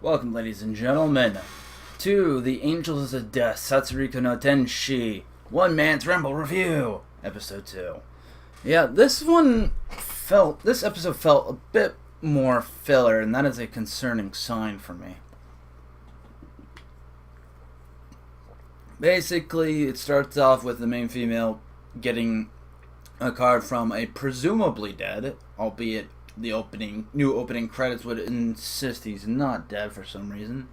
Welcome, ladies and gentlemen, to the Angels of Death Satsuriku no Tenshi OneMan'S review, episode 2. Yeah, this episode felt a bit more filler, and that is a concerning sign for me. Basically, it starts off with the main female getting a card from a presumably dead, albeit the new opening credits would insist he's not dead for some reason.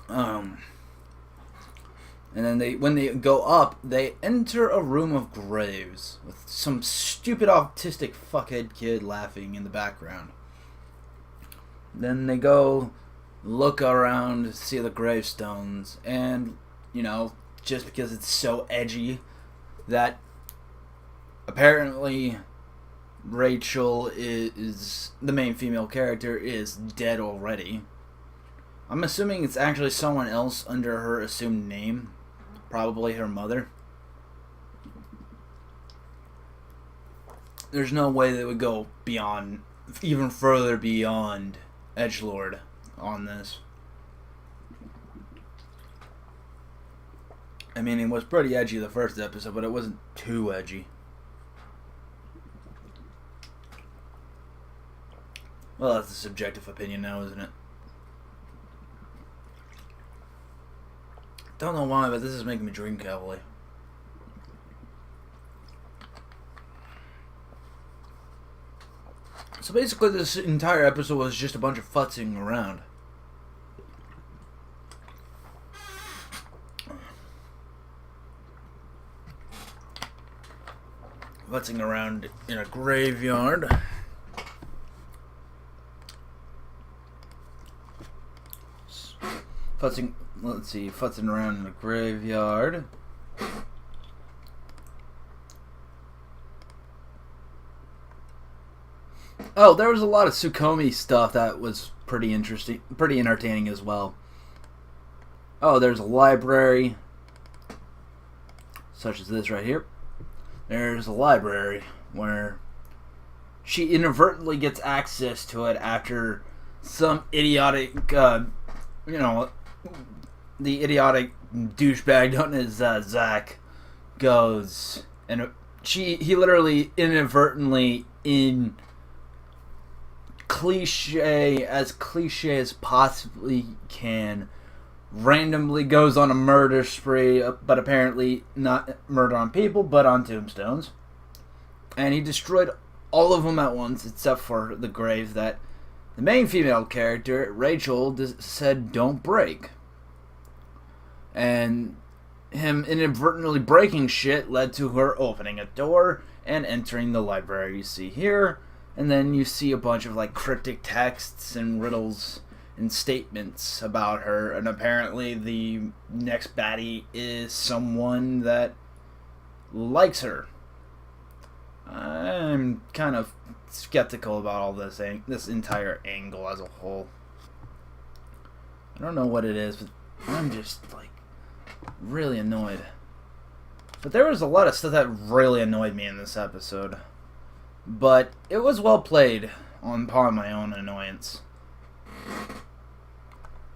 And then when they go up, they enter a room of graves with some stupid autistic fuckhead kid laughing in the background. Then they go look around to see the gravestones, and just because it's so edgy, that apparently Rachel is the main female character is dead already. I'm assuming it's actually someone else under her assumed name, probably her mother. There's no way they would go beyond, even further beyond edgelord on this. I mean, it was pretty edgy the first episode, but it wasn't too edgy. Well, that's a subjective opinion now, isn't it? Don't know why, but this is making me drink heavily. So basically, this entire episode was just a bunch of futzing around. Futzing around in a graveyard. Futzing around in a graveyard. Oh, there was a lot of Tsukomi stuff that was pretty interesting, pretty entertaining as well. Oh, there's a library, such as this right here. There's a library where she inadvertently gets access to it after some idiotic, the idiotic douchebag known as Zach goes, and he literally inadvertently, in cliche as possibly can, randomly goes on a murder spree, but apparently not murder on people, but on tombstones. And he destroyed all of them at once, except for the grave that the main female character, Rachel, said don't break. And him inadvertently breaking shit led to her opening a door and entering the library you see here. And then you see a bunch of cryptic texts and riddles and statements about her. And apparently the next baddie is someone that likes her. I'm kind of skeptical about all this entire angle as a whole. I don't know what it is, but I'm just really annoyed. But there was a lot of stuff that really annoyed me in this episode. But it was well played upon my own annoyance.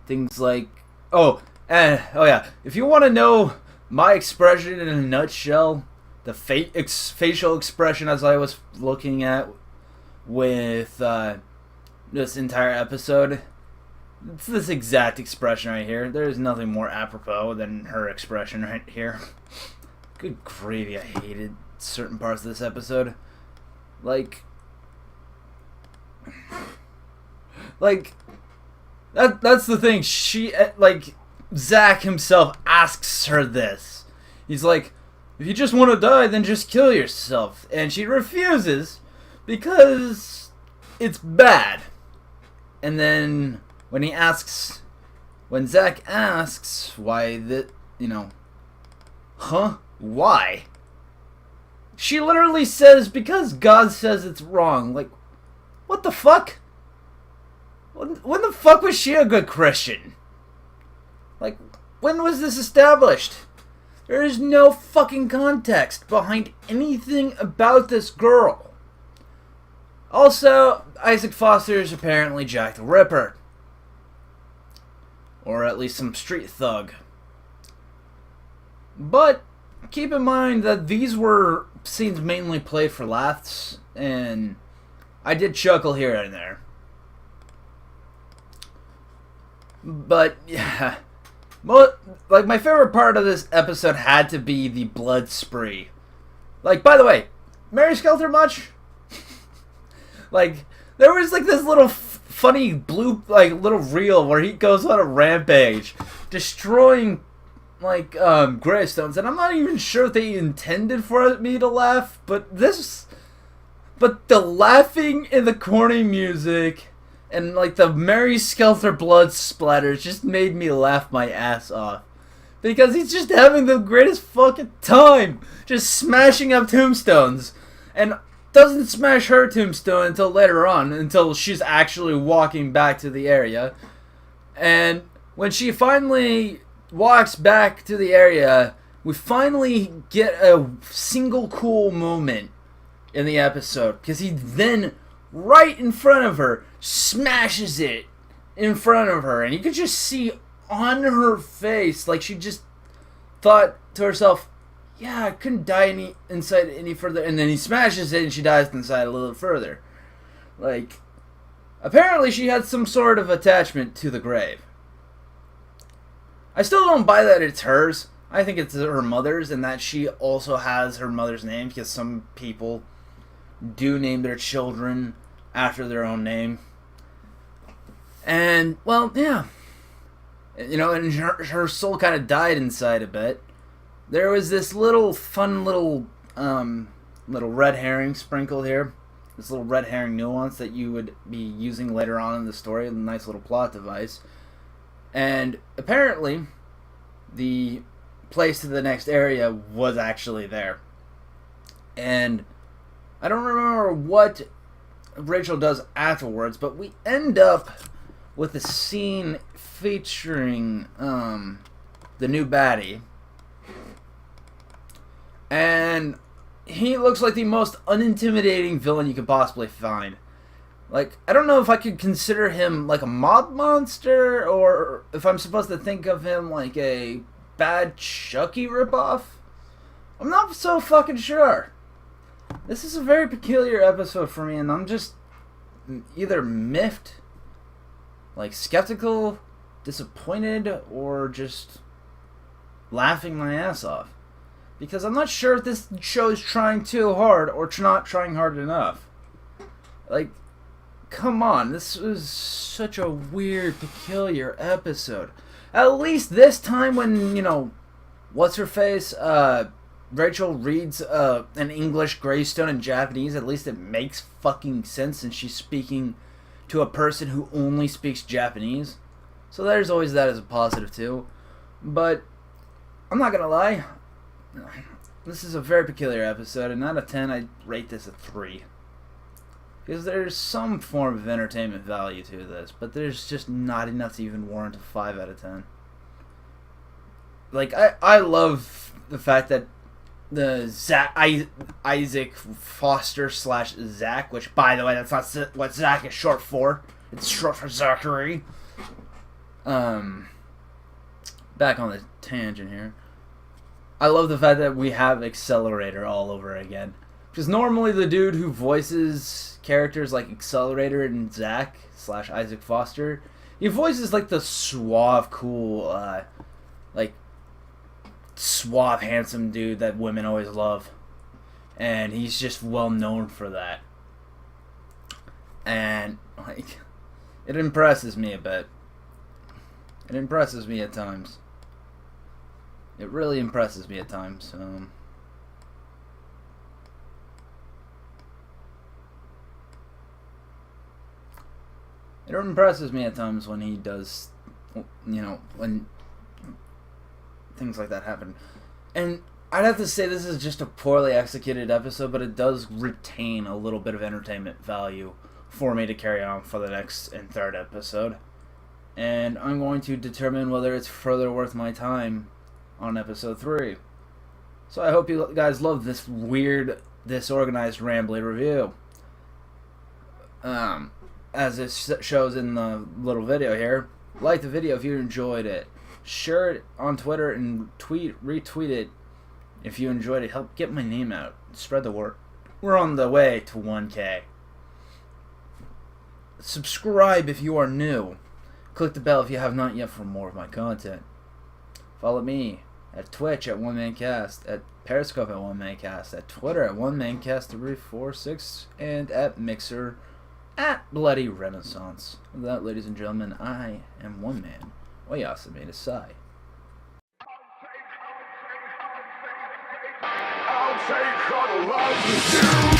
Things like, if you want to know my expression in a nutshell, the facial expression as I was looking at with this entire episode, it's this exact expression right here. There's nothing more apropos than her expression right here. Good gravy, I hated certain parts of this episode. That's the thing. She, Zach himself asks her this. He's like, if you just want to die, then just kill yourself. And she refuses because it's bad. And then when Zach asks why why? She literally says, because God says it's wrong. What the fuck? When the fuck was she a good Christian? When was this established? There is no fucking context behind anything about this girl. Also, Isaac Foster is apparently Jack the Ripper. Or at least some street thug. But keep in mind that these were scenes mainly played for laughs, and I did chuckle here and there. But yeah, like my favorite part of this episode had to be the blood spree. Like, by the way, Mary Skelter much? Like, there was like this little funny blue little reel where he goes on a rampage, destroying like gravestones, and I'm not even sure if they intended for me to laugh, but the laughing and the corny music and like the Mary Skelter blood splatters just made me laugh my ass off. Because he's just having the greatest fucking time just smashing up tombstones, and doesn't smash her tombstone until later on, until she's actually walking back to the area. And when she finally walks back to the area, we finally get a single cool moment in the episode, because he then, right in front of her, smashes it in front of her, and you could just see on her face, like she just thought to herself, yeah, I couldn't die inside any further, and then he smashes it and she dies inside a little further. Like, apparently she had some sort of attachment to the grave. I still don't buy that it's hers. I think it's her mother's, and that she also has her mother's name, because some people do name their children after their own name. And, well, yeah. You know, and her soul kind of died inside a bit. There was this little fun little red herring sprinkled here. This little red herring nuance that you would be using later on in the story. A nice little plot device. And apparently, the place to the next area was actually there. And I don't remember what Rachel does afterwards, but we end up with a scene featuring the new baddie. And he looks like the most unintimidating villain you could possibly find. Like, I don't know if I could consider him like a mob monster, or if I'm supposed to think of him like a bad Chucky ripoff. I'm not so fucking sure. This is a very peculiar episode for me, and I'm just either miffed, like skeptical, disappointed, or just laughing my ass off. Because I'm not sure if this show is trying too hard or not trying hard enough. Like, come on, this was such a weird, peculiar episode. At least this time when, you know, what's-her-face, Rachel reads an English gravestone in Japanese, at least it makes fucking sense, and she's speaking to a person who only speaks Japanese. So there's always that as a positive, too. But I'm not gonna lie, this is a very peculiar episode, and out of 10, I'd rate this a 3. Because there's some form of entertainment value to this, but there's just not enough to even warrant a 5 out of 10. Like, I love the fact that the Isaac Foster / Zach, which, by the way, that's not what Zach is short for. It's short for Zachary. Back on the tangent here. I love the fact that we have Accelerator all over again. Because normally the dude who voices characters like Accelerator and Zach / Isaac Foster, he voices like the suave, cool, suave, handsome dude that women always love. And he's just well known for that. And, like, it impresses me a bit. It impresses me at times. It really impresses me at times. It impresses me at times when he does, you know, when things like that happen. And I'd have to say this is just a poorly executed episode, but it does retain a little bit of entertainment value for me to carry on for the next and third episode. And I'm going to determine whether it's further worth my time on episode 3. So I hope you guys love this weird, disorganized, rambly review. as it shows in the little video here. Like the video if you enjoyed it. Share it on Twitter and retweet it if you enjoyed it. Help get my name out. Spread the word. We're on the way to 1K. Subscribe if you are new. Click the bell if you have not yet for more of my content. Follow me at Twitch at OneManCast, at Periscope at OneManCast, at Twitter at OneManCast346, and at Mixer at Bloody Renaissance. With that, ladies and gentlemen, I am One Man. ODYSSEY. I'll take all the love with you.